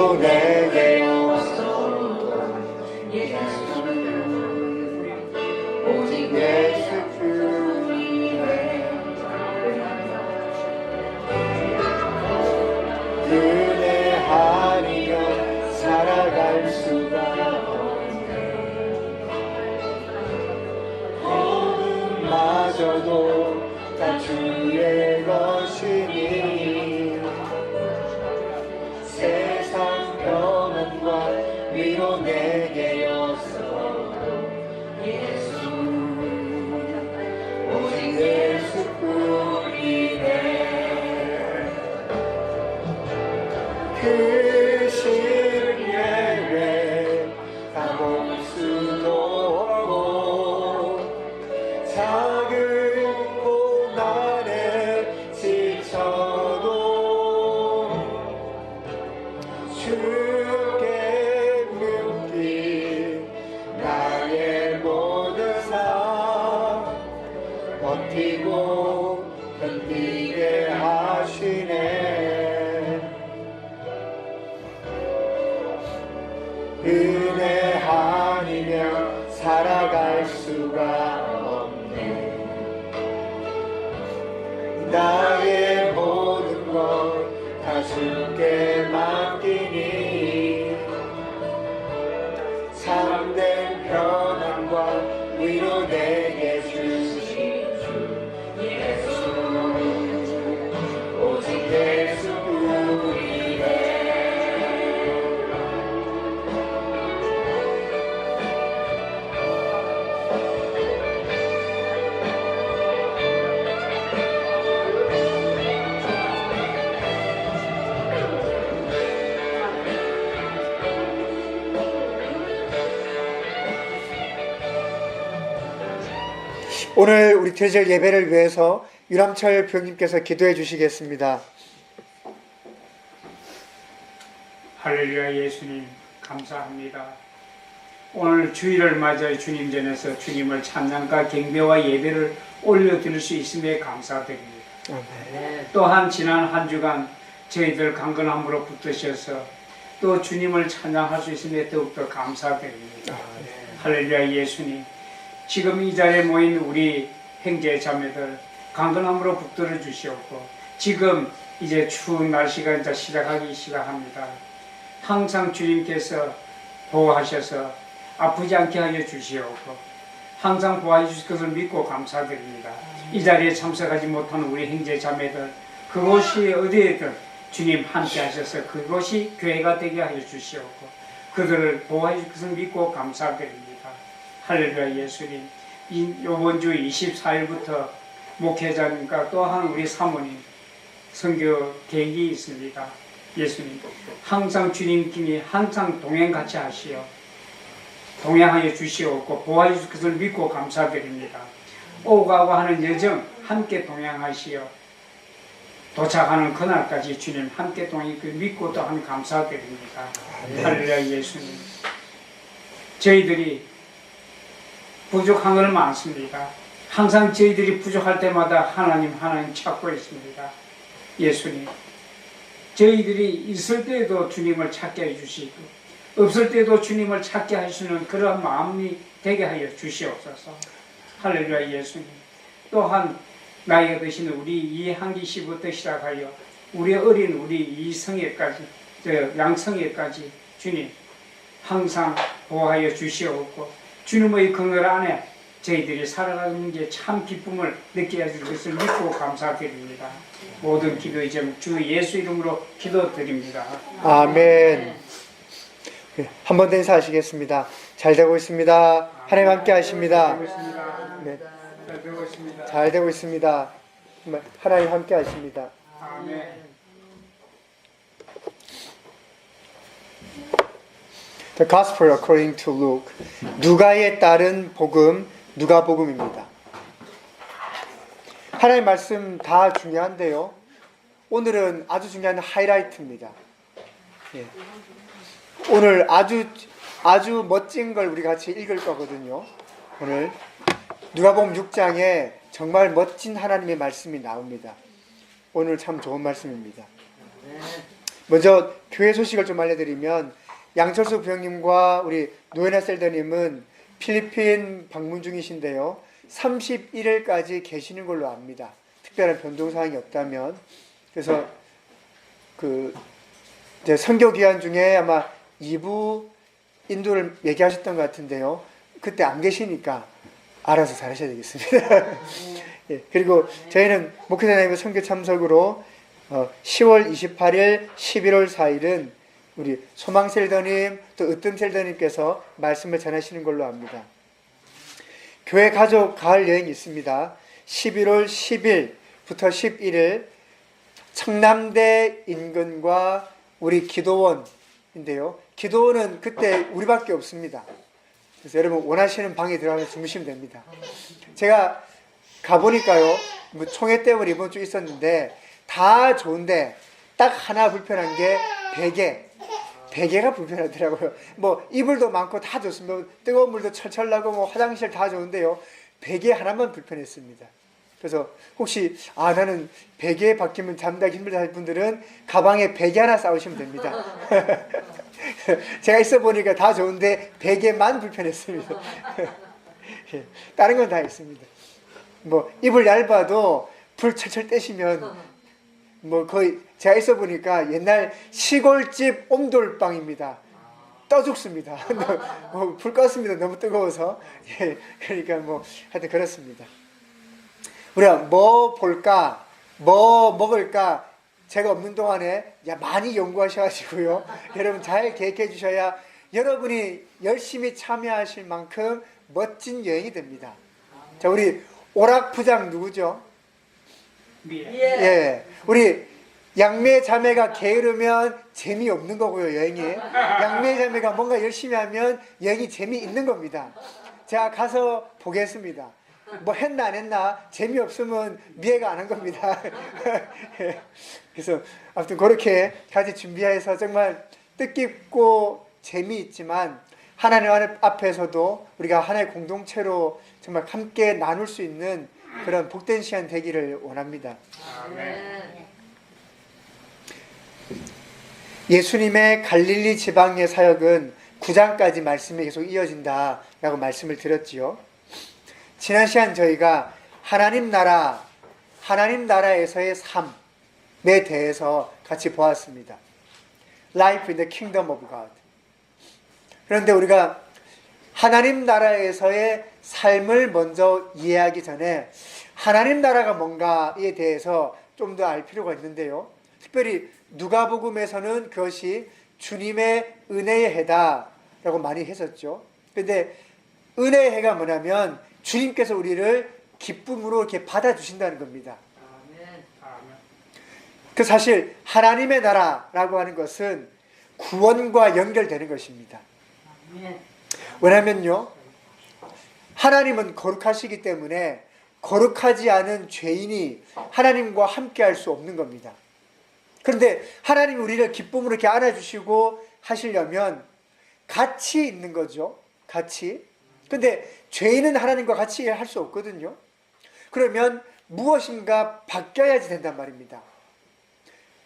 위로 내게 오소서. 오직 예수 주님의 은혜 아니면 살아갈 수가 없네. 마저도 다 주의 것이니 세상 평안과 위로 내게 오소서. 예수 오직 예수뿐이네. 그 시를 예외 다 볼 수도 없고 작은 고난에 지쳐도 주께 묻기 나의 모든 삶 버티고 견디게 하시네. 은혜 아니면 살아갈 수가 없네. 나의 모든 것 다 주께 맡기니 참된 평안과 위로 내게 주신 주 예수 오직 예수뿐이네. 오늘 우리 대절 예배를 위해서 유람철 부형님께서 기도해 주시겠습니다. 할렐루야. 예수님 감사합니다. 오늘 주일을 맞아 주님 전에서 주님을 찬양과 경배와 예배를 올려드릴 수 있음에 감사드립니다. 또한 지난 한 주간 저희들 강건함으로 붙드셔서 또 주님을 찬양할 수 있음에 더욱더 감사드립니다. 할렐루야. 예수님, 지금 이 자리에 모인 우리 형제 자매들 강건함으로 붙들어 주시옵고 지금 이제 추운 날씨가 이제 시작합니다. 항상 주님께서 보호하셔서 아프지 않게 하여 주시옵고 항상 보호해 주실 것을 믿고 감사드립니다. 이 자리에 참석하지 못한 우리 형제 자매들 그곳이 어디에든 주님 함께 하셔서 그곳이 교회가 되게 하여 주시옵고 그들을 보호해 주실 것을 믿고 감사드립니다. 할렐루야. 예수님, 이번 주 24일부터 목회자님과 또한 우리 사모님 선교 계획이 있습니다. 예수님, 항상 주님께 항상 동행같이 하시어 동행하여 주시옵고 보호해 주실 것을 믿고 감사드립니다. 오가고 하는 여정 함께 동행하시어 도착하는 그날까지 주님 함께 동행을 믿고 또한 감사드립니다. 할렐루야. 예수님, 저희들이 부족한 것은 많습니다. 항상 저희들이 부족할 때마다 하나님 찾고 있습니다. 예수님, 저희들이 있을 때에도 주님을 찾게 해주시고 없을 때도 주님을 찾게 하시는 그런 마음이 되게 하여 주시옵소서. 할렐루야. 예수님, 또한 나이가 드신 우리 이한기 씨부터 시작하여 우리 어린 우리 이성애까지 양성애까지 주님 항상 보호하여 주시옵고 주님의 그늘 안에 저희들이 살아가는 게 참 기쁨을 느끼게 해줄 것을 믿고 감사드립니다. 모든 기도 이제 주 예수 이름으로 기도드립니다. 아멘. 한 번 더 인사하시겠습니다. 잘 되고 있습니다. 하나님 함께 하십니다. 네. 잘 되고 있습니다. 잘 되고 있습니다. 하나님 함께 하십니다. 아멘. The Gospel according to Luke. 누가에 따른 복음, 누가복음입니다. 하나님 말씀 다 중요한데요. 오늘은 아주 중요한 하이라이트입니다. 예. 오늘 아주 멋진 걸 우리 같이 읽을 거거든요. 오늘 누가복음 6장에 정말 멋진 하나님의 말씀이 나옵니다. 오늘 참 좋은 말씀입니다. 먼저 교회 소식을 좀 알려드리면 양철수 부형님과 우리 노현아 셀더님은 필리핀 방문 중이신데요. 31일까지 계시는 걸로 압니다. 특별한 변동사항이 없다면. 그래서 이제 선교 기간 중에 아마 2부 인도를 얘기하셨던 것 같은데요. 그때 안 계시니까 알아서 잘하셔야 되겠습니다. 예, 그리고 저희는 목회자님의 선교 참석으로 10월 28일, 11월 4일은 우리 소망셀더님 또 으뜸셀더님께서 말씀을 전하시는 걸로 압니다. 교회 가족 가을 여행이 있습니다. 11월 10일부터 11일 청남대 인근과 우리 기도원인데요. 기도원은 그때 우리밖에 없습니다. 그래서 여러분 원하시는 방에 들어가서 주무시면 됩니다. 제가 가보니까요, 뭐 총회 때문에 이번 주 있었는데 다 좋은데 딱 하나 불편한 게 베개가 불편하더라고요. 뭐 이불도 많고 다 좋습니다. 뜨거운 물도 철철 나고 뭐 화장실 다 좋은데요, 베개 하나만 불편했습니다. 그래서 혹시 나는 베개에 박히면 잠자기 힘들다 할 분들은 가방에 베개 하나 싸우시면 됩니다. 제가 있어 보니까 다 좋은데 베개만 불편했습니다. 다른 건 다 있습니다. 뭐 이불 얇아도 불 철철 떼시면 뭐 거의 제가 있어 보니까 옛날 시골집 옴돌방입니다. 떠 죽습니다. 불 껐습니다. 너무 뜨거워서. 예, 그러니까 뭐 하여튼 그렇습니다. 우리가 뭐 볼까, 뭐 먹을까, 제가 없는 동안에 많이 연구하셔가지고요, 여러분 잘 계획해 주셔야 여러분이 열심히 참여하실 만큼 멋진 여행이 됩니다. 자, 우리 오락부장 누구죠? 예, 우리 양매 자매가 게으르면 재미없는 거고요, 여행이. 양매 자매가 뭔가 열심히 하면 여행이 재미있는 겁니다. 제가 가서 보겠습니다. 뭐 했나 안 했나 재미없으면 미애가 안 한 겁니다. 그래서 아무튼 그렇게 같이 준비해서 정말 뜻깊고 재미있지만 하나님 앞에서도 우리가 하나의 공동체로 정말 함께 나눌 수 있는 그런 복된 시간 되기를 원합니다. 아멘. 예수님의 갈릴리 지방의 사역은 9장까지 말씀이 계속 이어진다라고 말씀을 드렸지요. 지난 시간 저희가 하나님 나라에서의 삶에 대해서 같이 보았습니다. Life in the Kingdom of God. 그런데 우리가 하나님 나라에서의 삶을 먼저 이해하기 전에 하나님 나라가 뭔가에 대해서 좀 더 알 필요가 있는데요. 특별히 누가복음에서는 그것이 주님의 은혜의 해다라고 많이 했었죠. 그런데 은혜의 해가 뭐냐면 주님께서 우리를 기쁨으로 이렇게 받아주신다는 겁니다. 그 사실 하나님의 나라라고 하는 것은 구원과 연결되는 것입니다. 왜냐면요, 하나님은 거룩하시기 때문에 거룩하지 않은 죄인이 하나님과 함께 할 수 없는 겁니다. 그런데 하나님이 우리를 기쁨으로 이렇게 안아주시고 하시려면 같이 있는 거죠. 같이. 근데 죄인은 하나님과 같이 할 수 없거든요. 그러면 무엇인가 바뀌어야지 된단 말입니다.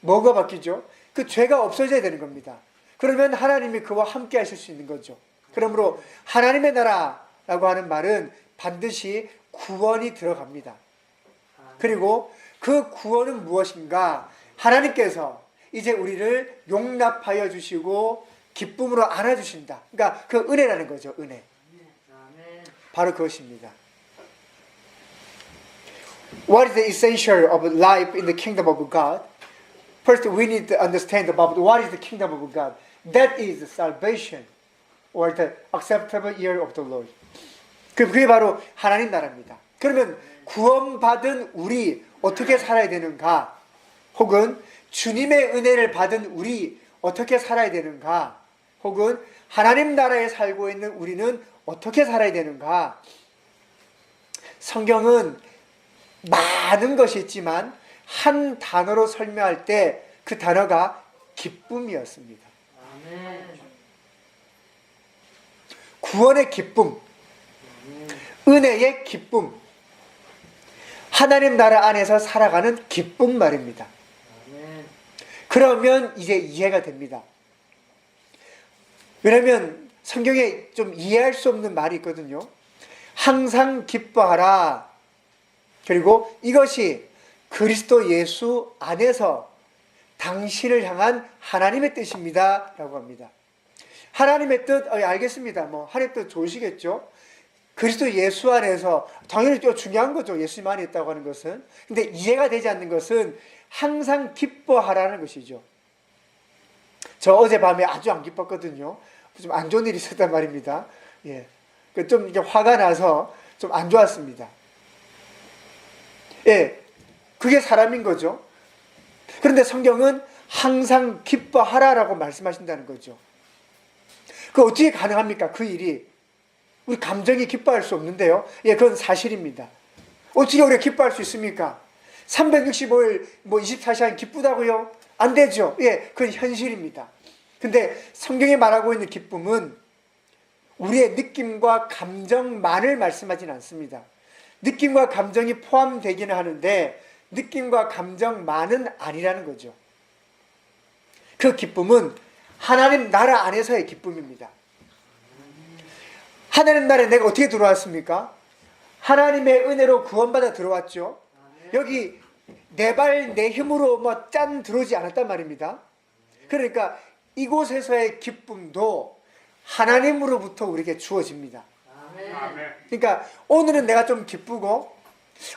뭐가 바뀌죠? 그 죄가 없어져야 되는 겁니다. 그러면 하나님이 그와 함께 하실 수 있는 거죠. 그러므로 하나님의 나라라고 하는 말은 반드시 구원이 들어갑니다. 그리고 그 구원은 무엇인가? 하나님께서 이제 우리를 용납하여 주시고 기쁨으로 안아주신다. 그러니까 그 은혜라는 거죠. 은혜. 바로 그것입니다. What is the essential of life in the kingdom of God? First, we need to understand about what is the kingdom of God. That is salvation, or the acceptable year of the Lord. 그게 바로 하나님 나라입니다. 그러면 구원받은 우리 어떻게 살아야 되는가? 혹은 주님의 은혜를 받은 우리 어떻게 살아야 되는가? 혹은 하나님 나라에 살고 있는 우리는 어떻게 살아야 되는가? 성경은 많은 것이 있지만 한 단어로 설명할 때 그 단어가 기쁨이었습니다. 구원의 기쁨, 은혜의 기쁨, 하나님 나라 안에서 살아가는 기쁨 말입니다. 그러면 이제 이해가 됩니다. 왜냐하면 성경에 좀 이해할 수 없는 말이 있거든요. 항상 기뻐하라. 그리고 이것이 그리스도 예수 안에서 당신을 향한 하나님의 뜻입니다. 라고 합니다. 하나님의 뜻, 알겠습니다. 하나님의 뜻 좋으시겠죠? 그리스도 예수 안에서, 당연히 또 중요한 거죠. 예수님 안에 있다고 하는 것은. 근데 이해가 되지 않는 것은 항상 기뻐하라는 것이죠. 저 어젯밤에 아주 안 기뻤거든요. 좀 안 좋은 일이 있었단 말입니다. 예. 좀 이제 화가 나서 좀 안 좋았습니다. 예. 그게 사람인 거죠. 그런데 성경은 항상 기뻐하라라고 말씀하신다는 거죠. 그 어떻게 가능합니까? 그 일이. 우리 감정이 기뻐할 수 없는데요. 예, 그건 사실입니다. 어떻게 우리가 기뻐할 수 있습니까? 365일 24시간 기쁘다고요? 안 되죠. 예, 그건 현실입니다. 근데 성경이 말하고 있는 기쁨은 우리의 느낌과 감정만을 말씀하지는 않습니다. 느낌과 감정이 포함되기는 하는데 느낌과 감정만은 아니라는 거죠. 그 기쁨은 하나님 나라 안에서의 기쁨입니다. 하나님 나라에 내가 어떻게 들어왔습니까? 하나님의 은혜로 구원받아 들어왔죠. 여기 내 발 내 힘으로 짠 들어오지 않았단 말입니다. 그러니까 이곳에서의 기쁨도 하나님으로부터 우리에게 주어집니다. 그러니까 오늘은 내가 좀 기쁘고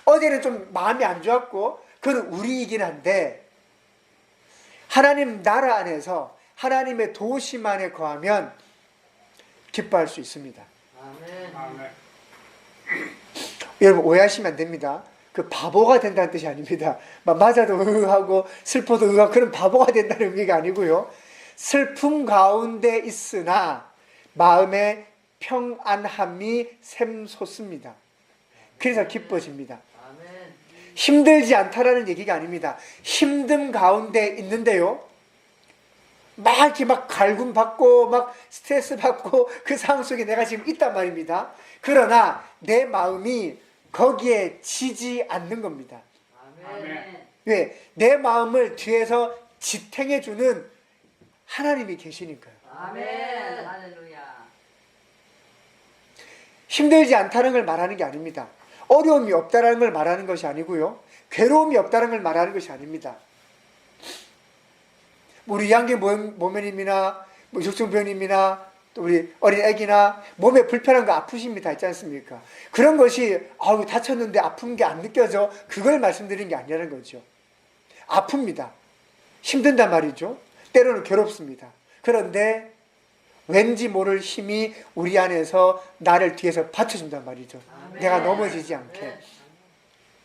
어제는 좀 마음이 안 좋았고 그건 우리이긴 한데 하나님 나라 안에서 하나님의 도우심 안에 거하면 기뻐할 수 있습니다. 아멘. 여러분 오해하시면 안 됩니다. 그 바보가 된다는 뜻이 아닙니다. 맞아도 하고 슬퍼도 하고 그런 바보가 된다는 의미가 아니고요. 슬픔 가운데 있으나 마음의 평안함이 샘솟습니다. 그래서 기뻐집니다. 힘들지 않다라는 얘기가 아닙니다. 힘듦 가운데 있는데요. 이렇게 갈굼 받고 스트레스 받고 그 상황 속에 내가 지금 있단 말입니다. 그러나 내 마음이 거기에 지지 않는 겁니다. 아멘. 왜? 내 마음을 뒤에서 지탱해 주는 하나님이 계시니까요. 아멘. 할렐루야. 힘들지 않다는 걸 말하는 게 아닙니다. 어려움이 없다는 걸 말하는 것이 아니고요. 괴로움이 없다는 걸 말하는 것이 아닙니다. 우리 양계 모면님이나 육중병님이나 또 우리 어린 애기나 몸에 불편한 거 아프십니다. 다 있지 않습니까? 그런 것이 다쳤는데 아픈 게 안 느껴져. 그걸 말씀드리는 게 아니라는 거죠. 아픕니다. 힘든단 말이죠. 때로는 괴롭습니다. 그런데 왠지 모를 힘이 우리 안에서 나를 뒤에서 받쳐준단 말이죠. 아멘. 내가 넘어지지 않게. 네.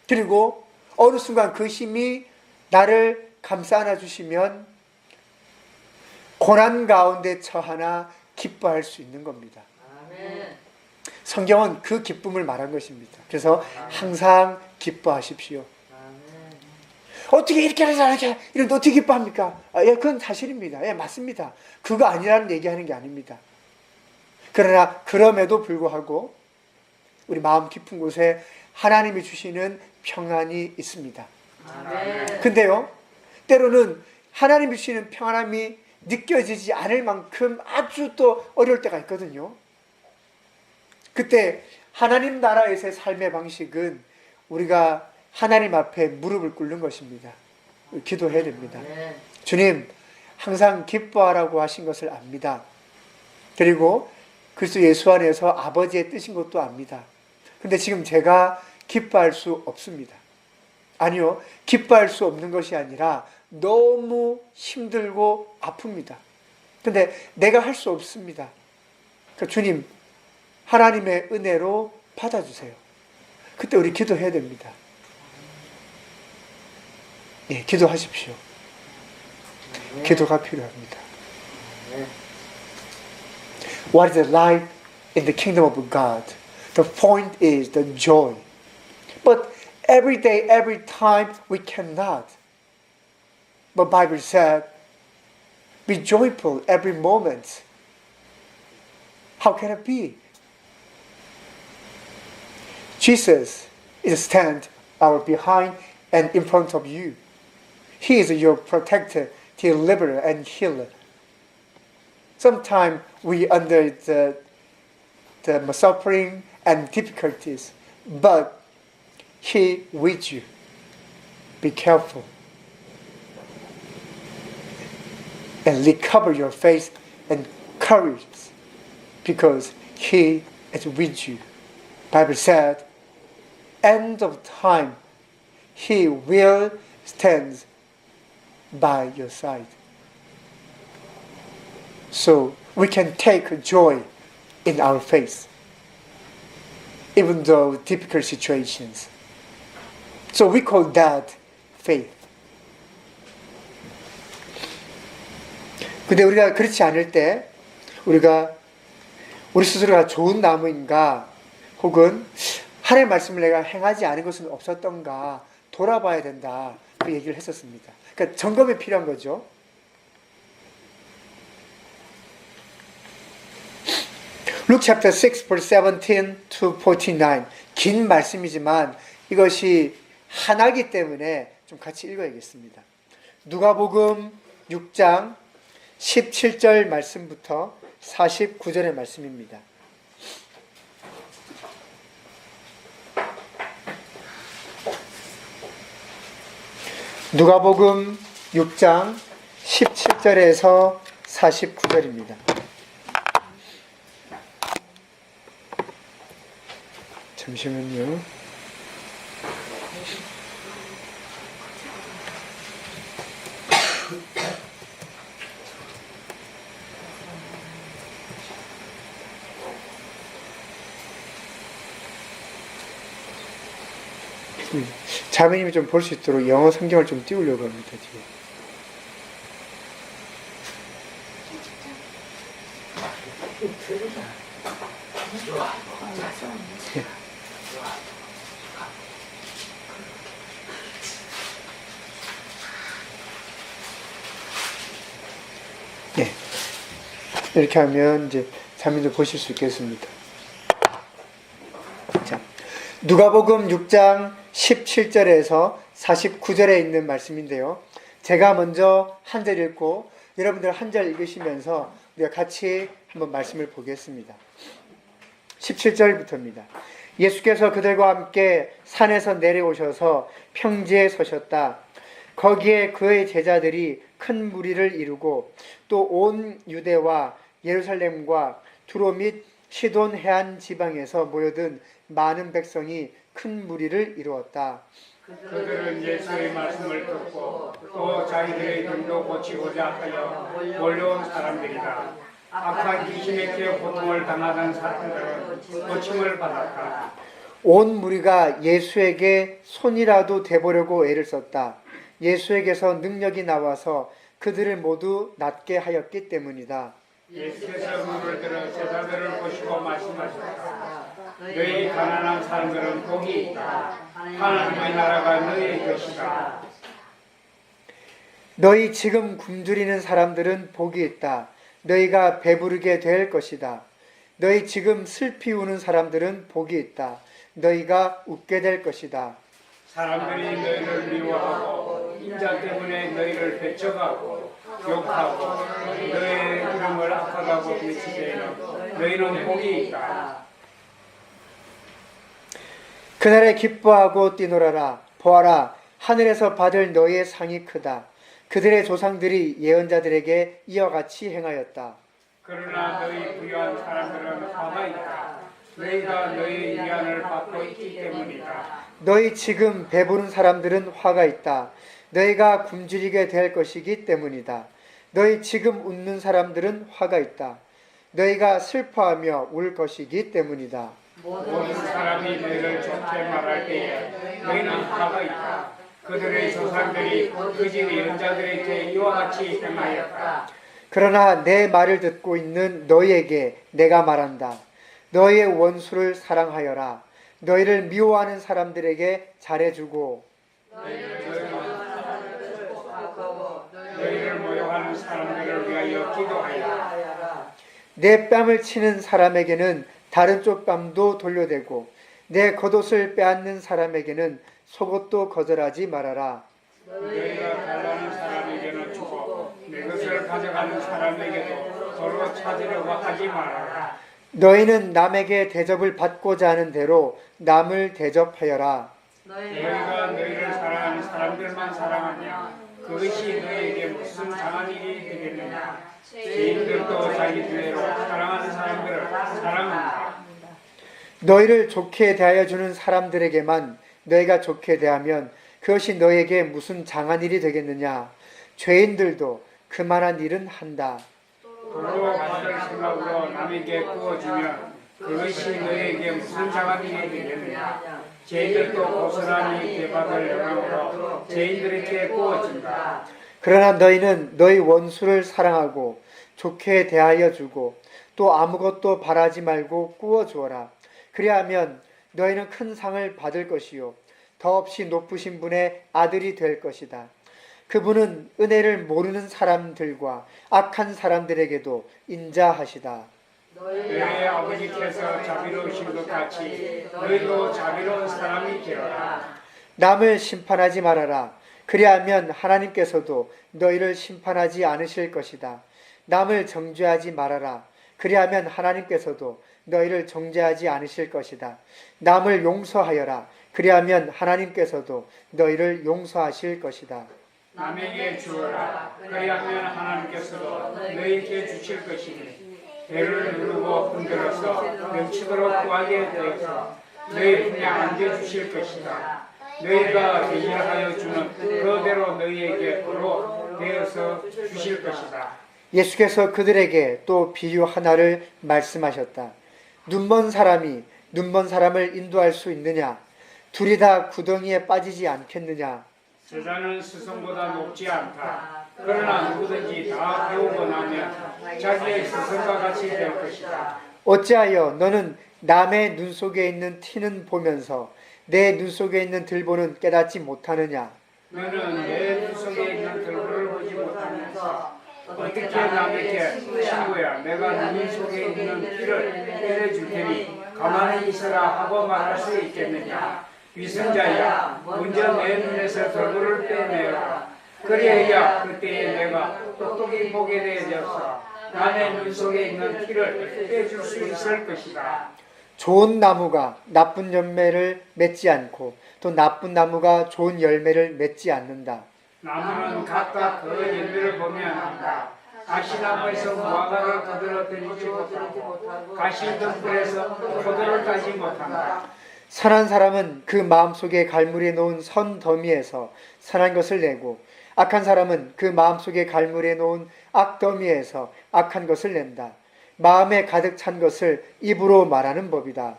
그리고 어느 순간 그 힘이 나를 감싸 안아주시면 고난 가운데 처하나 기뻐할 수 있는 겁니다. 아멘. 성경은 그 기쁨을 말한 것입니다. 그래서 항상 기뻐하십시오. 아멘. 어떻게 이렇게 해서 이렇게 이런데 어떻게 기뻐합니까? 예, 그건 사실입니다. 예, 맞습니다. 그거 아니라는 얘기하는 게 아닙니다. 그러나 그럼에도 불구하고 우리 마음 깊은 곳에 하나님이 주시는 평안이 있습니다. 아멘. 근데요, 때로는 하나님이 주시는 평안함이 느껴지지 않을 만큼 아주 또 어려울 때가 있거든요. 그때 하나님 나라에서의 삶의 방식은 우리가 하나님 앞에 무릎을 꿇는 것입니다. 기도해야 됩니다. 아멘. 주님, 항상 기뻐하라고 하신 것을 압니다. 그리고 그리스도 예수 안에서 아버지의 뜻인 것도 압니다. 근데 지금 제가 기뻐할 수 없습니다. 아니요, 기뻐할 수 없는 것이 아니라 너무 힘들고 아픕니다. 근데 내가 할 수 없습니다. 그러니까 주님, 하나님의 은혜로 받아주세요. 그때 우리 기도해야 됩니다. 예, 기도하십시오. 기도가 필요합니다. What is the life in the kingdom of God? The point is the joy. But every day, every time, we cannot. But Bible said, be joyful every moment. How can it be? Jesus is stand our behind and in front of you. He is your protector deliver and heal. Sometimes we under the suffering and difficulties, but He with you. Be careful and recover your faith and courage, because He is with you. Bible said, end of time, He will stand by your side. So we can take joy in our faith, even though difficult situations. So we call that faith. 근데 우리가 그렇지 않을 때, 우리 스스로가 좋은 나무인가, 혹은 하나님의 말씀을 내가 행하지 않은 것은 없었던가 돌아봐야 된다, 그 얘기를 했었습니다. 그러니까 점검이 필요한 거죠. Luke chapter 6 verse 17 to 49. 긴 말씀이지만 이것이 하나이기 때문에 좀 같이 읽어야겠습니다. 누가복음 6장 17절 말씀부터 49절의 말씀입니다. 누가복음 6장 17절에서 49절입니다. 잠시만요. 자매님이 좀 볼 수 있도록 영어 성경을 좀 띄우려고 합니다. 뒤에. 네. 이렇게 하면 이제 자매님도 보실 수 있겠습니다. 자, 누가복음 6장 17절에서 49절에 있는 말씀인데요. 제가 먼저 한 절 읽고 여러분들 한 절 읽으시면서 우리가 같이 한번 말씀을 보겠습니다. 17절부터입니다. 예수께서 그들과 함께 산에서 내려오셔서 평지에 서셨다. 거기에 그의 제자들이 큰 무리를 이루고 또 온 유대와 예루살렘과 두로 및 시돈 해안 지방에서 모여든 많은 백성이 큰 무리를 이루었다. 그들은 예수의 말씀을 듣고 또 자기들의 병도 고치고자 하여 몰려온 사람들이다. 악한 귀신에게 고통을 당하던 사람들은 고침을 받았다. 온 무리가 예수에게 손이라도 대보려고 애를 썼다. 예수에게서 능력이 나와서 그들을 모두 낫게 하였기 때문이다. 예수께서 물을 들어 제자들을 보시고 말씀하셨다. 너희 가난한 사람들은 복이 있다. 하나님의 나라가 너희의 것이다. 너희 지금 굶주리는 사람들은 복이 있다. 너희가 배부르게 될 것이다. 너희 지금 슬피 우는 사람들은 복이 있다. 너희가 웃게 될 것이다. 사람들이 너희를 미워하고 인자 때문에 너희를 배척하고 욕하고 너희의 이름을 악하다고 비치되는 너희는 복이 있다. 그날에 기뻐하고 뛰놀아라. 보아라, 하늘에서 받을 너희의 상이 크다. 그들의 조상들이 예언자들에게 이와 같이 행하였다. 그러나 너희 부유한 사람들은 화가 있다. 너희가 너희의 위안을 받고 있기 때문이다. 너희 지금 배부른 사람들은 화가 있다. 너희가 굶주리게 될 것이기 때문이다. 너희 지금 웃는 사람들은 화가 있다. 너희가 슬퍼하며 울 것이기 때문이다. 모든 사람이 너희를 좋게 말할 때에 너희는 화가 있다. 그들의 조상들이 거짓 예언자들에게 이와 같이 행하였다. 그러나 내 말을 듣고 있는 너희에게 내가 말한다. 너희의 원수를 사랑하여라. 너희를 미워하는 사람들에게 잘해주고 너희를 모욕하는 사람들을 위하여 기도하여라. 내 뺨을 치는 사람에게는 다른 쪽 뺨도 돌려대고 내 겉옷을 빼앗는 사람에게는 속옷도 거절하지 말아라. 너희가 달라는 사람에게는 주고 내 것을 가져가는 사람에게도 도로 찾으려고 하지 말아라. 너희는 남에게 대접을 받고자 하는 대로 남을 대접하여라. 너희가 너희를 사랑하는 사람들만 사랑하냐? 그것이 너희에게 무슨 장한 일이 되겠느냐? 죄인들도 자기 죄로 사랑하는 사람들을 사랑한다. 너희를 좋게 대하여 주는 사람들에게만 너희가 좋게 대하면 그것이 너희에게 무슨 장한 일이 되겠느냐? 죄인들도 그만한 일은 한다. 도로 받을 생각으로 남에게 구워주면 그것이 너희에게 무슨 장한 일이 되겠느냐? 죄인들도 고스란히 대받을 영광으로 죄인들에게 구워진다. 그러나 너희는 너희 원수를 사랑하고 좋게 대하여 주고 또 아무것도 바라지 말고 구워 주어라. 그리하면 너희는 큰 상을 받을 것이요 더없이 높으신 분의 아들이 될 것이다. 그분은 은혜를 모르는 사람들과 악한 사람들에게도 인자하시다. 너희 아버지께서 자비로우신 것 같이 너희도 자비로운 사람이 되어라. 남을 심판하지 말아라. 그리하면 하나님께서도 너희를 심판하지 않으실 것이다. 남을 정죄하지 말아라. 그리하면 하나님께서도 너희를 정죄하지 않으실 것이다. 남을 용서하여라. 그리하면 하나님께서도 너희를 용서하실 것이다. 남에게 주어라. 그리하면 하나님께서도 너희에게 주실 것이니 배를 누르고 흔들어서 넘치도록 구하게 되어서 너희 품에 안겨주실 것이다. 너희가 대질하여 주는 그대로 너희에게 도로 되어서 주실 것이다. 예수께서 그들에게 또 비유 하나를 말씀하셨다. 눈먼 사람이 눈먼 사람을 인도할 수 있느냐? 둘이 다 구덩이에 빠지지 않겠느냐? 제자는 스승보다 높지 않다. 그러나 누구든지 다 배우고 나면 자기의 스승과 같이 될 것이다. 어찌하여 너는 남의 눈 속에 있는 티는 보면서 내 눈 속에 있는 들보는 깨닫지 못하느냐? 너는 내 눈 속에 있는 들보를 보지 못하면서 어떻게 남에게 친구야 내가 눈 속에 있는 티를 빼내줄 테니 가만히 있어라 하고 말할 수 있겠느냐? 위선자야 먼저 내 눈에서 들보를 빼내라. 그래야 그때에 내가 똑똑히 보게 되어서 남의 눈 속에 있는 티를 빼줄 수 있을 것이다. 좋은 나무가 나쁜 열매를 맺지 않고 또 나쁜 나무가 좋은 열매를 맺지 않는다. 나무는 각각 그 열매를 보면 안다. 가시나무에서 무화과를 거들어 들이지 못하고 가시덤불에서 포도를 따지 못한다. 선한 사람은 그 마음속에 갈무리에 놓은 선 더미에서 선한 것을 내고 악한 사람은 그 마음속에 갈무리에 놓은 악 더미에서 악한 것을 낸다. 마음에 가득 찬 것을 입으로 말하는 법이다.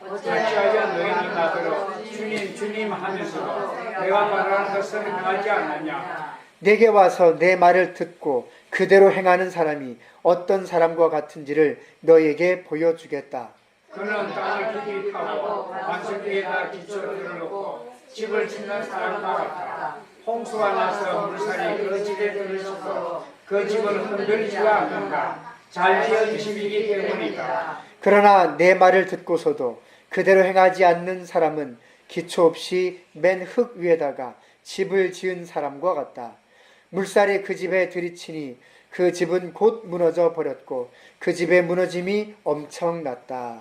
어찌하여 너희는 나더러 주님 주님 하면서도 내가 말하는 것을 행하지 않느냐? 내게 와서 내 말을 듣고 그대로 행하는 사람이 어떤 사람과 같은지를 너희에게 보여주겠다. 그는 땅을 깊이 파고 반석 위에다 기초들을 놓고 집을 짓는 사람과 같다. 홍수가 나서 물살이 그 집에 들으셔서 그 집을 흔들지가 않는다. 잘 지은 집이기 때문이다. 그러나 내 말을 듣고서도 그대로 행하지 않는 사람은 기초 없이 맨 흙 위에다가 집을 지은 사람과 같다. 물살이 그 집에 들이치니 그 집은 곧 무너져 버렸고 그 집의 무너짐이 엄청났다.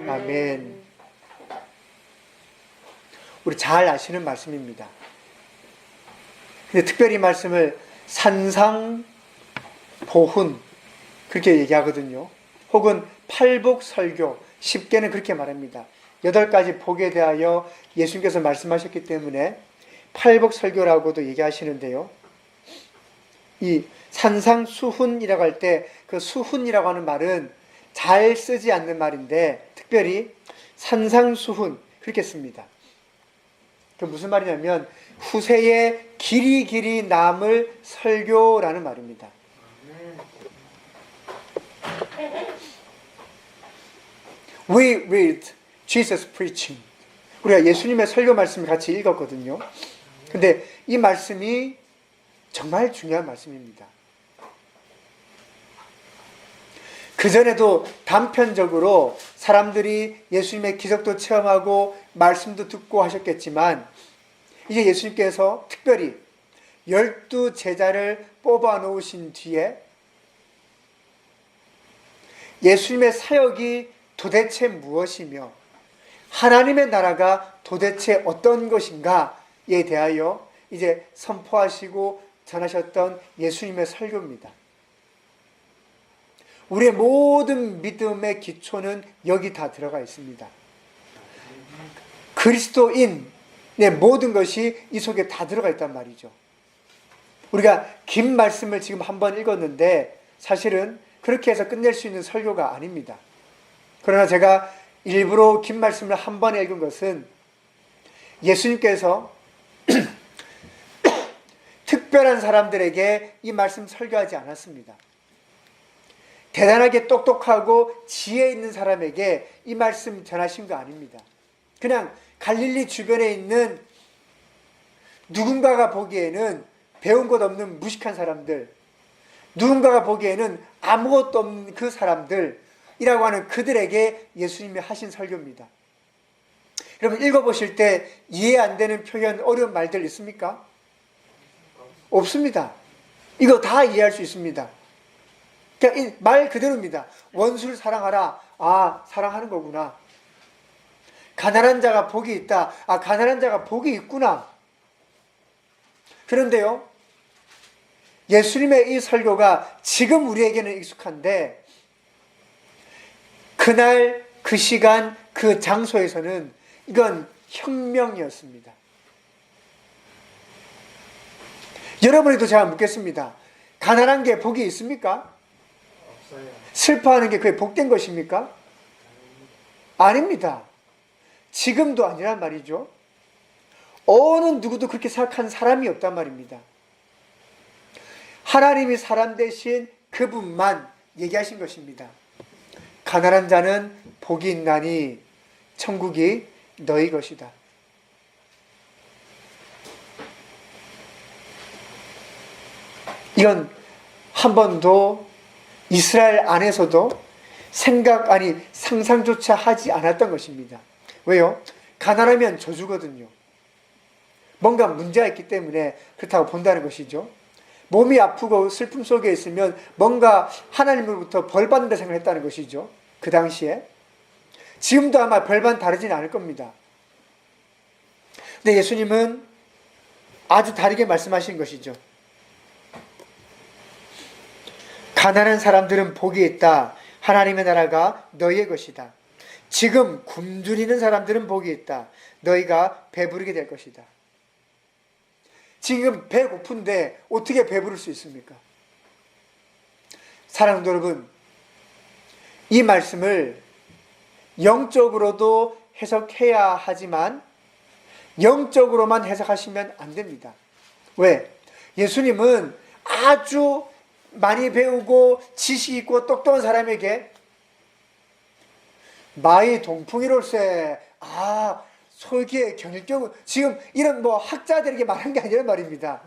아멘. 우리 잘 아시는 말씀입니다. 근데 특별히 이 말씀을 산상보훈 그렇게 얘기하거든요. 혹은 팔복설교, 쉽게는 그렇게 말합니다. 8가지 복에 대하여 예수님께서 말씀하셨기 때문에 팔복설교라고도 얘기하시는데요. 이 산상수훈이라고 할 때 그 수훈이라고 하는 말은 잘 쓰지 않는 말인데 특별히 산상수훈 그렇게 씁니다. 그 무슨 말이냐면 후세에 길이 남을 설교라는 말입니다. We read Jesus preaching. 우리가 예수님의 설교 말씀을 같이 읽었거든요. 근데 이 말씀이 정말 중요한 말씀입니다. 그전에도 단편적으로 사람들이 예수님의 기적도 체험하고 말씀도 듣고 하셨겠지만 이제 예수님께서 특별히 12 제자를 뽑아 놓으신 뒤에 예수님의 사역이 도대체 무엇이며 하나님의 나라가 도대체 어떤 것인가에 대하여 이제 선포하시고 전하셨던 예수님의 설교입니다. 우리의 모든 믿음의 기초는 여기 다 들어가 있습니다. 그리스도인의 모든 것이 이 속에 다 들어가 있단 말이죠. 우리가 긴 말씀을 지금 한번 읽었는데 사실은 그렇게 해서 끝낼 수 있는 설교가 아닙니다. 그러나 제가 일부러 긴 말씀을 한 번에 읽은 것은 예수님께서 특별한 사람들에게 이 말씀 설교하지 않았습니다. 대단하게 똑똑하고 지혜 있는 사람에게 이 말씀 전하신 거 아닙니다. 그냥 갈릴리 주변에 있는 누군가가 보기에는 배운 것 없는 무식한 사람들, 누군가가 보기에는 아무것도 없는 그 사람들이라고 하는 그들에게 예수님이 하신 설교입니다. 여러분 읽어보실 때 이해 안 되는 표현, 어려운 말들 있습니까? 없습니다. 이거 다 이해할 수 있습니다. 그냥 말 그대로입니다. 원수를 사랑하라. 아, 사랑하는 거구나. 가난한 자가 복이 있다. 아, 가난한 자가 복이 있구나. 그런데요, 예수님의 이 설교가 지금 우리에게는 익숙한데 그날 그 시간 그 장소에서는 이건 혁명이었습니다. 여러분에도 제가 묻겠습니다. 가난한 게 복이 있습니까? 없어요. 슬퍼하는 게 그게 복된 것입니까? 아닙니다. 지금도 아니란 말이죠. 어느 누구도 그렇게 생각하는 사람이 없단 말입니다. 하나님이 사람 대신 그분만 얘기하신 것입니다. 가난한 자는 복이 있나니 천국이 너희 것이다. 이건 한 번도 이스라엘 안에서도 생각 아니 상상조차 하지 않았던 것입니다. 왜요? 가난하면 저주거든요. 뭔가 문제가 있기 때문에 그렇다고 본다는 것이죠. 몸이 아프고 슬픔 속에 있으면 뭔가 하나님으로부터 벌받는다 생각했다는 것이죠. 그 당시에. 지금도 아마 별반 다르진 않을 겁니다. 근데 예수님은 아주 다르게 말씀하신 것이죠. 가난한 사람들은 복이 있다. 하나님의 나라가 너희의 것이다. 지금 굶주리는 사람들은 복이 있다. 너희가 배부르게 될 것이다. 지금 배고픈데 어떻게 배부를 수 있습니까? 사랑하는 여러분, 이 말씀을 영적으로도 해석해야 하지만 영적으로만 해석하시면 안 됩니다. 왜? 예수님은 아주 많이 배우고 지식 있고 똑똑한 사람에게 마의 동풍이로세, 아, 솔기의 경일경은, 지금 이런 학자들에게 말한 게 아니란 말입니다.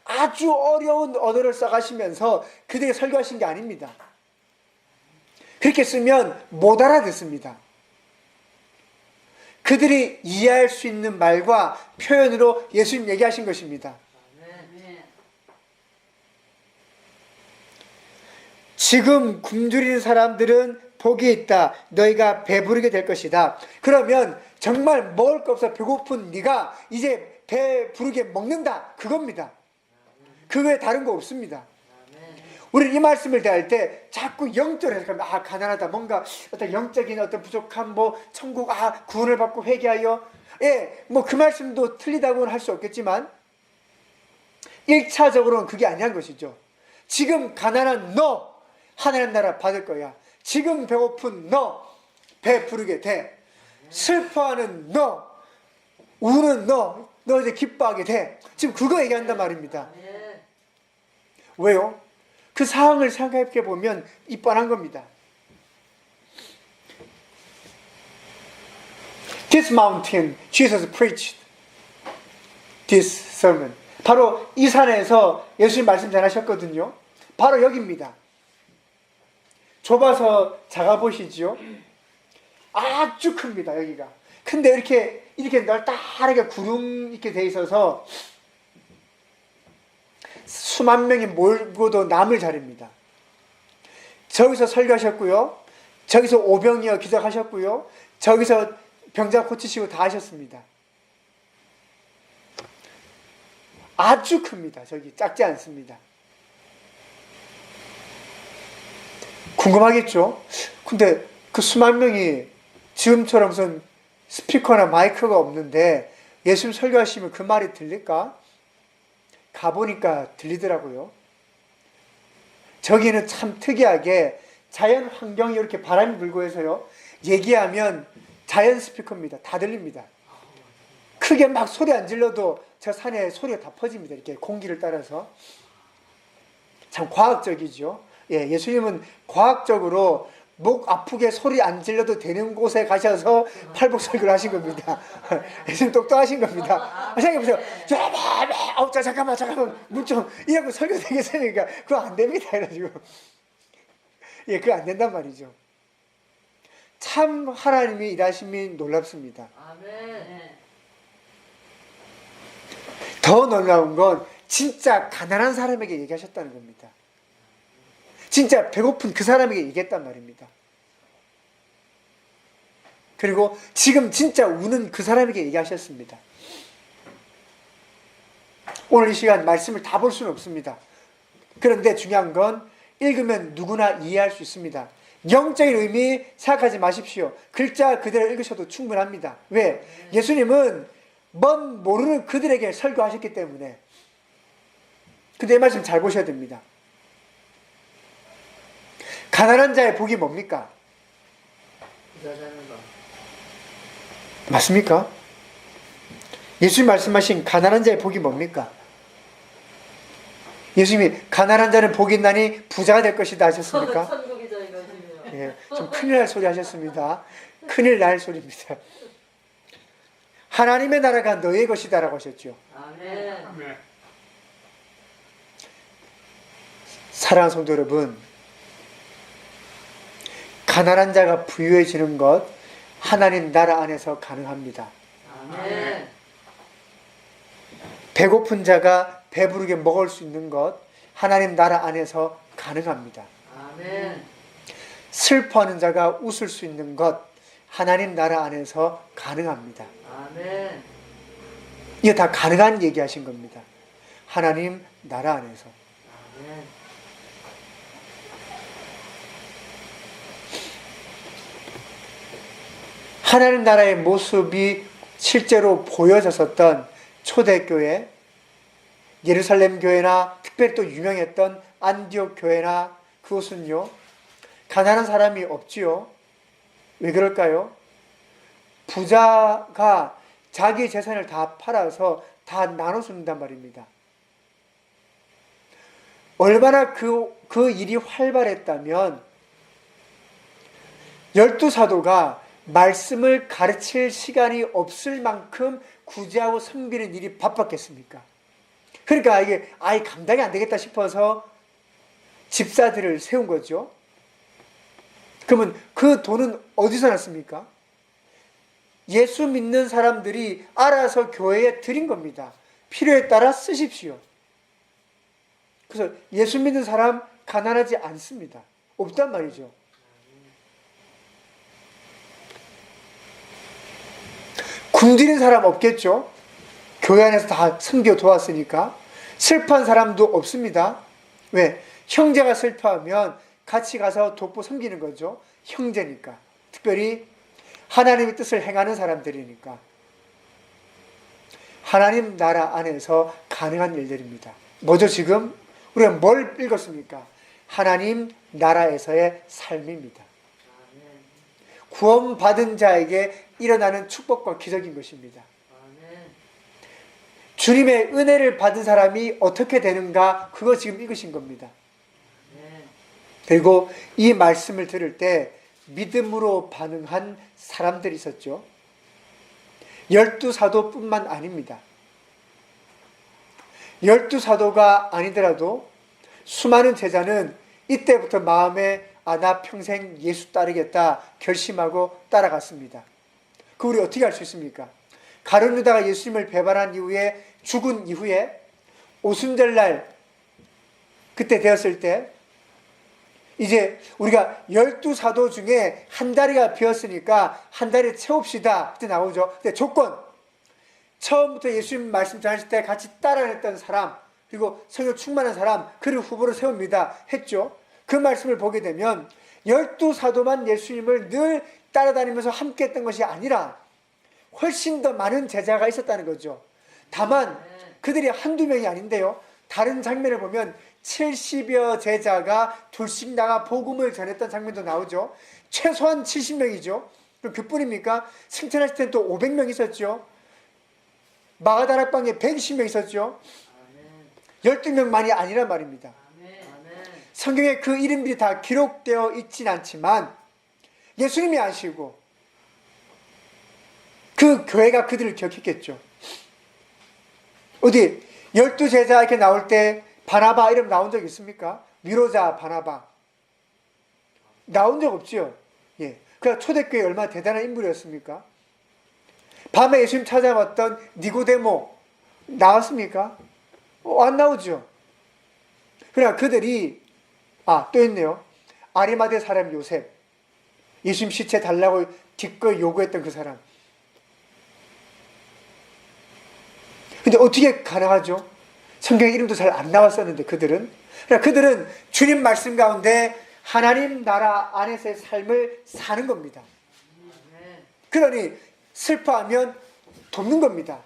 아주 어려운 언어를 써가시면서 그들에게 설교하신 게 아닙니다. 그렇게 쓰면 못 알아듣습니다. 그들이 이해할 수 있는 말과 표현으로 예수님 얘기하신 것입니다. 지금 굶주리는 사람들은 복이 있다. 너희가 배부르게 될 것이다. 그러면 정말 먹을 거 없어 배고픈 네가 이제 배부르게 먹는다. 그겁니다. 그 외에 다른 거 없습니다. 우리는 이 말씀을 대할 때 자꾸 영적으로 해석하면, 아, 가난하다. 뭔가 어떤 영적인 어떤 부족함, 천국, 구원을 받고 회개하여. 예, 그 말씀도 틀리다고는 할 수 없겠지만 1차적으로는 그게 아니란 것이죠. 지금 가난한 너, 하나님 나라 받을 거야. 지금 배고픈 너, 배 부르게 돼. 슬퍼하는 너, 우는 너 이제 기뻐하게 돼. 지금 그거 얘기한단 말입니다. 왜요? 그 상황을 생각해 보면 이 뻔한 겁니다. This mountain, Jesus preached this sermon. 바로 이 산에서 예수님 말씀 전하셨거든요. 바로 여기입니다. 좁아서 작아 보시죠? 아주 큽니다, 여기가. 근데 이렇게 이렇게 널따하게 구름 있게 돼 있어서 수만 명이 몰고도 남을 자리입니다. 저기서 설교하셨고요. 저기서 오병이어 기적하셨고요. 저기서 병자 고치시고 다 하셨습니다. 아주 큽니다. 저기 작지 않습니다. 궁금하겠죠? 근데 그 수만 명이 지금처럼 무슨 스피커나 마이크가 없는데 예수님 설교하시면 그 말이 들릴까? 가보니까 들리더라고요. 저기는 참 특이하게 자연 환경이 이렇게 바람이 불고 해서요. 얘기하면 자연 스피커입니다. 다 들립니다. 크게 막 소리 안 질러도 저 산에 소리가 다 퍼집니다. 이렇게 공기를 따라서. 참 과학적이죠. 예, 예수님은 과학적으로 목 아프게 소리 안 질러도 되는 곳에 가셔서 팔복설교를 하신 겁니다. 예수님 똑똑하신 겁니다. 생각해보세요. 잠깐만 물 좀 이러고 설교 되겠습니까? 그거 안 됩니다. 이래가지고 예, 그거 안 된단 말이죠. 참 하나님이 일하심이 놀랍습니다. 아멘. 더 놀라운 건 진짜 가난한 사람에게 얘기하셨다는 겁니다. 진짜 배고픈 그 사람에게 얘기했단 말입니다. 그리고 지금 진짜 우는 그 사람에게 얘기하셨습니다. 오늘 이 시간 말씀을 다 볼 수는 없습니다. 그런데 중요한 건 읽으면 누구나 이해할 수 있습니다. 영적인 의미 생각하지 마십시오. 글자 그대로 읽으셔도 충분합니다. 왜? 예수님은 먼 모르는 그들에게 설교하셨기 때문에. 근데 이 말씀 잘 보셔야 됩니다. 가난한 자의 복이 뭡니까? 부자 되는 거. 맞습니까? 예수님 말씀하신 가난한 자의 복이 뭡니까? 예수님이 가난한 자는 복이 있나니 부자가 될 것이다 하셨습니까? 천국이죠 이거 지금. 예, 좀 큰일 날 소리 하셨습니다. 큰일 날 소리입니다. 하나님의 나라가 너의 것이다 라고 하셨죠. 아멘. 아멘. 사랑하는 성도 여러분, 가난한 자가 부유해지는 것 하나님 나라 안에서 가능합니다. 아멘. 배고픈 자가 배부르게 먹을 수 있는 것 하나님 나라 안에서 가능합니다. 아멘. 슬퍼하는 자가 웃을 수 있는 것 하나님 나라 안에서 가능합니다. 아멘. 이게 다 가능한 얘기하신 겁니다. 하나님 나라 안에서. 아멘. 하나님 나라의 모습이 실제로 보여졌었던 초대교회, 예루살렘 교회나 특별히 또 유명했던 안디옥 교회나 그곳은요, 가난한 사람이 없지요. 왜 그럴까요? 부자가 자기 재산을 다 팔아서 다 나눠준단 말입니다. 얼마나 그 일이 활발했다면 12사도가 말씀을 가르칠 시간이 없을 만큼 구제하고 섬기는 일이 바빴겠습니까? 그러니까 이게 아예 감당이 안 되겠다 싶어서 집사들을 세운 거죠. 그러면 그 돈은 어디서 났습니까? 예수 믿는 사람들이 알아서 교회에 드린 겁니다. 필요에 따라 쓰십시오. 그래서 예수 믿는 사람 가난하지 않습니다. 없단 말이죠. 굶주린 사람 없겠죠? 교회 안에서 다 섬겨 도왔으니까. 슬퍼한 사람도 없습니다. 왜? 형제가 슬퍼하면 같이 가서 돕고 섬기는 거죠. 형제니까. 특별히 하나님의 뜻을 행하는 사람들이니까. 하나님 나라 안에서 가능한 일들입니다. 뭐죠 지금? 우리가 뭘 읽었습니까? 하나님 나라에서의 삶입니다. 구원받은 자에게 일어나는 축복과 기적인 것입니다. 아멘. 주님의 은혜를 받은 사람이 어떻게 되는가, 그거 지금 읽으신 겁니다. 아멘. 그리고 이 말씀을 들을 때 믿음으로 반응한 사람들이 있었죠. 12사도뿐만 아닙니다. 12사도가 아니더라도 수많은 제자는 이때부터 마음에 나 평생 예수 따르겠다 결심하고 따라갔습니다. 그 우리 어떻게 할 수 있습니까? 가룟 유다가 예수님을 배반한 이후에 죽은 이후에 오순절날 그때 되었을 때 이제 우리가 12사도 중에 한 다리가 비었으니까 한 다리 채웁시다. 그때 나오죠. 근데 조건, 처음부터 예수님 말씀 전하실 때 같이 따라했던 사람, 그리고 성령 충만한 사람, 그를 후보로 세웁니다 했죠. 그 말씀을 보게 되면 12사도만 예수님을 늘 따라다니면서 함께 했던 것이 아니라 훨씬 더 많은 제자가 있었다는 거죠. 다만 그들이 한두 명이 아닌데요. 다른 장면을 보면 70여 제자가 둘씩 나가 복음을 전했던 장면도 나오죠. 최소한 70명이죠. 그럼 그뿐입니까? 승천하실 때는 또 500명 있었죠. 마가다락방에 120명 있었죠. 12명만이 아니란 말입니다. 성경에 그 이름들이 다 기록되어 있진 않지만 예수님이 아시고 그 교회가 그들을 기억했겠죠. 어디 12제자 이렇게 나올 때 바나바 이름 나온 적 있습니까? 위로자 바나바 나온 적 없지요. 예. 그러니까 초대교회 얼마나 대단한 인물이었습니까? 밤에 예수님 찾아왔던 니고데모 나왔습니까? 안 나오죠. 그러나 그들이 또 있네요. 아리마대 사람 요셉, 예수님 시체 달라고 기꺼이 요구했던 그 사람. 근데 어떻게 가능하죠? 성경 이름도 잘 안 나왔었는데 그들은 주님 말씀 가운데 하나님 나라 안에서의 삶을 사는 겁니다. 그러니 슬퍼하면 돕는 겁니다.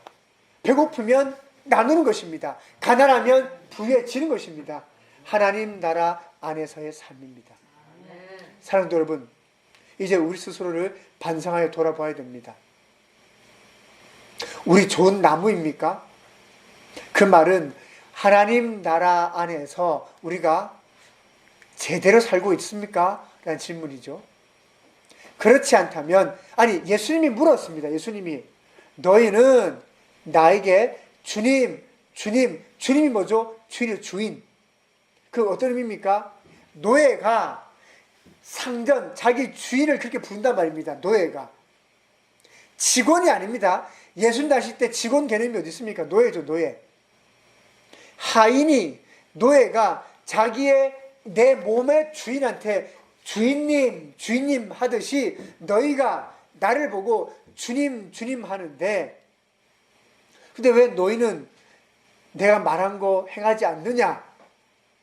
배고프면 나누는 것입니다. 가난하면 부유해지는 것입니다. 하나님 나라 안에서의 삶입니다. 사랑하는 여러분, 이제 우리 스스로를 반성하여 돌아봐야 됩니다. 우리 좋은 나무입니까? 그 말은 하나님 나라 안에서 우리가 제대로 살고 있습니까? 라는 질문이죠. 그렇지 않다면, 예수님이 물었습니다. 예수님이 너희는 나에게 주님이 뭐죠? 주인. 그 어떤 의미입니까? 노예가 상전, 자기 주인을 그렇게 부른단 말입니다. 노예가. 직원이 아닙니다. 예수님 다실 때 직원 개념이 어디 있습니까? 노예죠, 노예. 하인이, 노예가 내 몸의 주인한테 주인님 하듯이 너희가 나를 보고 주님 하는데, 근데 왜 너희는 내가 말한 거 행하지 않느냐?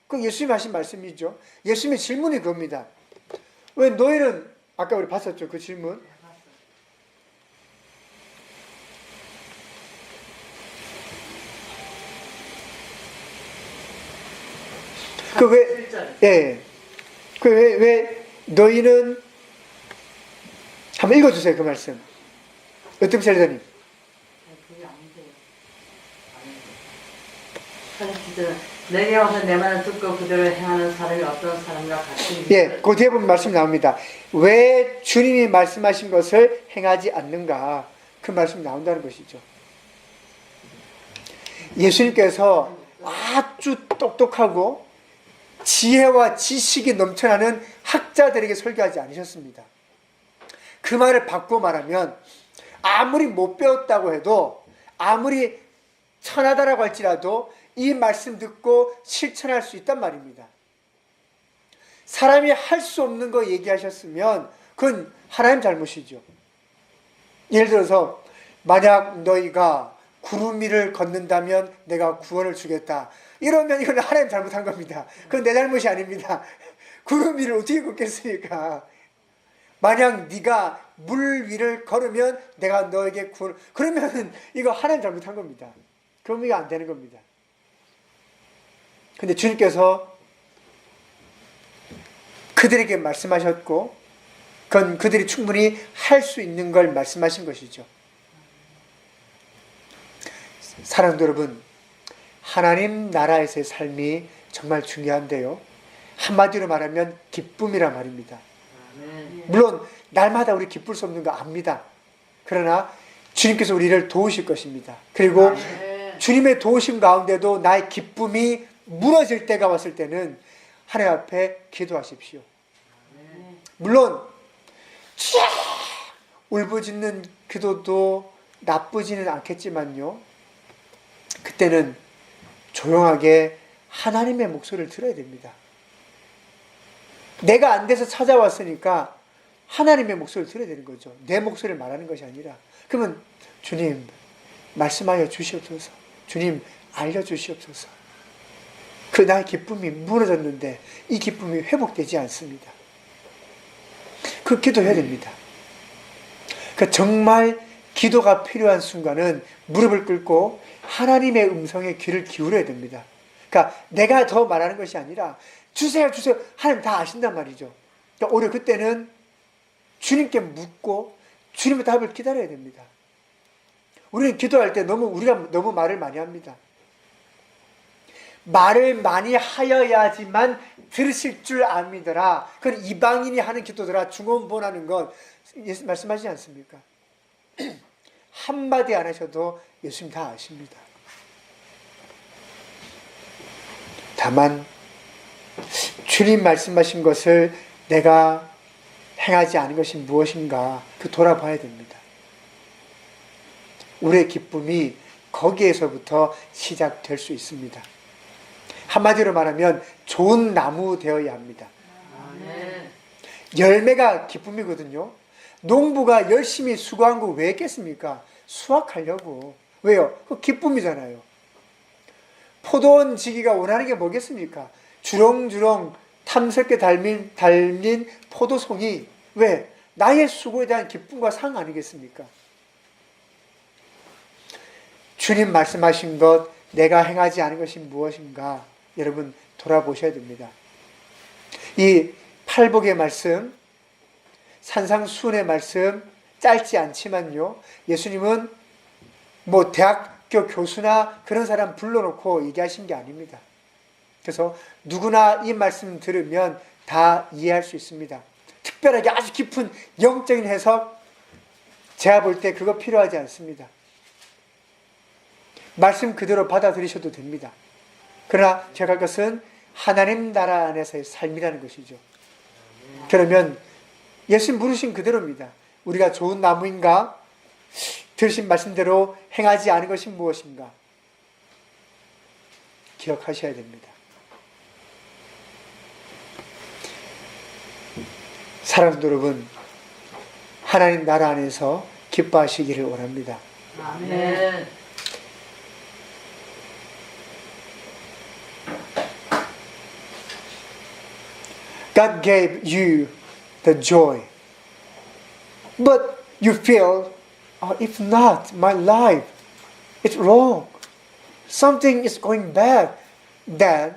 그 예수님이 하신 말씀이죠. 예수님의 질문이 그겁니다. 왜 너희는, 아까 우리 봤었죠, 그 질문. 왜 너희는, 한번 읽어주세요, 그 말씀. 어떻게 살자님? 그게 안 돼요. 내게 와서 내 말을 듣고 그대로 행하는 사람이 어떤 사람과 같이. 그 뒤에 보면 말씀 나옵니다. 왜 주님이 말씀하신 것을 행하지 않는가? 그 말씀 나온다는 것이죠. 예수님께서 아주 똑똑하고 지혜와 지식이 넘쳐나는 학자들에게 설교하지 않으셨습니다. 그 말을 바꾸어 말하면 아무리 못 배웠다고 해도, 아무리 천하다라고 할지라도 이 말씀 듣고 실천할 수 있단 말입니다. 사람이 할 수 없는 거 얘기하셨으면 그건 하나님 잘못이죠. 예를 들어서 만약 너희가 구름 위를 걷는다면 내가 구원을 주겠다. 이러면 이건 하나님 잘못한 겁니다. 그건 내 잘못이 아닙니다. 구름 위를 어떻게 걷겠습니까? 만약 네가 물 위를 걸으면 내가 너에게 구원, 그러면 이거 하나님 잘못한 겁니다. 그럼 이거 안 되는 겁니다. 근데 주님께서 그들에게 말씀하셨고, 그건 그들이 충분히 할 수 있는 걸 말씀하신 것이죠. 사랑하는 여러분, 하나님 나라에서의 삶이 정말 중요한데요. 한마디로 말하면 기쁨이란 말입니다. 물론 날마다 우리 기쁠 수 없는 거 압니다. 그러나 주님께서 우리를 도우실 것입니다. 그리고 주님의 도우심 가운데도 나의 기쁨이 무너질 때가 왔을 때는 하나님 앞에 기도하십시오. 물론 울부짖는 기도도 나쁘지는 않겠지만요. 그때는 조용하게 하나님의 목소리를 들어야 됩니다. 내가 안 돼서 찾아왔으니까 하나님의 목소리를 들어야 되는 거죠. 내 목소리를 말하는 것이 아니라. 그러면 주님 말씀하여 주시옵소서. 주님 알려주시옵소서. 그 나의 기쁨이 무너졌는데 이 기쁨이 회복되지 않습니다. 그 기도해야 됩니다. 그러니까 정말 기도가 필요한 순간은 무릎을 꿇고 하나님의 음성에 귀를 기울여야 됩니다. 그러니까 내가 더 말하는 것이 아니라 주세요 주세요 하나님 다 아신단 말이죠. 그러니까 오히려 그때는 주님께 묻고 주님의 답을 기다려야 됩니다. 우리는 기도할 때 우리가 너무 말을 많이 합니다. 말을 많이 하여야지만 들으실 줄 압니다라. 그건 이방인이 하는 기도더라. 중언부언하는 건 예수 말씀하시지 않습니까? 한마디 안 하셔도 예수님 다 아십니다. 다만 주님 말씀하신 것을 내가 행하지 않은 것이 무엇인가 돌아봐야 됩니다. 우리의 기쁨이 거기에서부터 시작될 수 있습니다. 한마디로 말하면 좋은 나무 되어야 합니다. 아멘. 열매가 기쁨이거든요. 농부가 열심히 수고한 거 왜 했겠습니까? 수확하려고. 왜요? 그 기쁨이잖아요. 포도원 지기가 원하는 게 뭐겠습니까? 주렁주렁 탐스럽게 달린 포도송이 왜? 나의 수고에 대한 기쁨과 상 아니겠습니까? 주님 말씀하신 것, 내가 행하지 않은 것이 무엇인가? 여러분 돌아보셔야 됩니다. 이 팔복의 말씀, 산상수훈의 말씀 짧지 않지만요. 예수님은 뭐 대학교 교수나 그런 사람 불러놓고 얘기하신 게 아닙니다. 그래서 누구나 이 말씀 들으면 다 이해할 수 있습니다. 특별하게 아주 깊은 영적인 해석, 제가 볼 때 그거 필요하지 않습니다. 말씀 그대로 받아들이셔도 됩니다. 그러나 제가 할 것은 하나님 나라 안에서의 삶이라는 것이죠. 그러면 예수님 부르신 그대로입니다. 우리가 좋은 나무인가? 들으신 말씀대로 행하지 않은 것이 무엇인가? 기억하셔야 됩니다. 사랑하는 여러분, 하나님 나라 안에서 기뻐하시기를 원합니다. 아멘. God gave you the joy. But you feel, if not, my life, it's wrong. Something is going bad. Then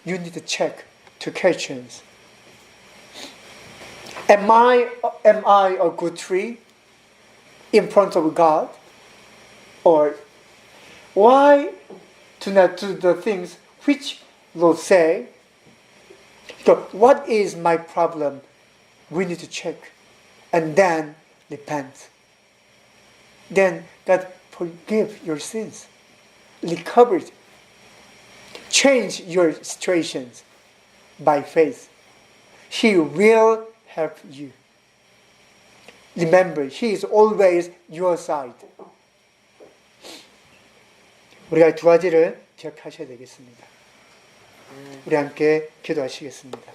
you need to check two questions. Am I a good tree in front of God? Or why do not do the things which Lord say? So what is my problem? We need to check and then repent. Then God forgive your sins, recover it, change your situations by faith. He will help you. Remember, He is always your side. 우리가 두 가지를 기억하셔야 되겠습니다. 우리 함께 기도하시겠습니다.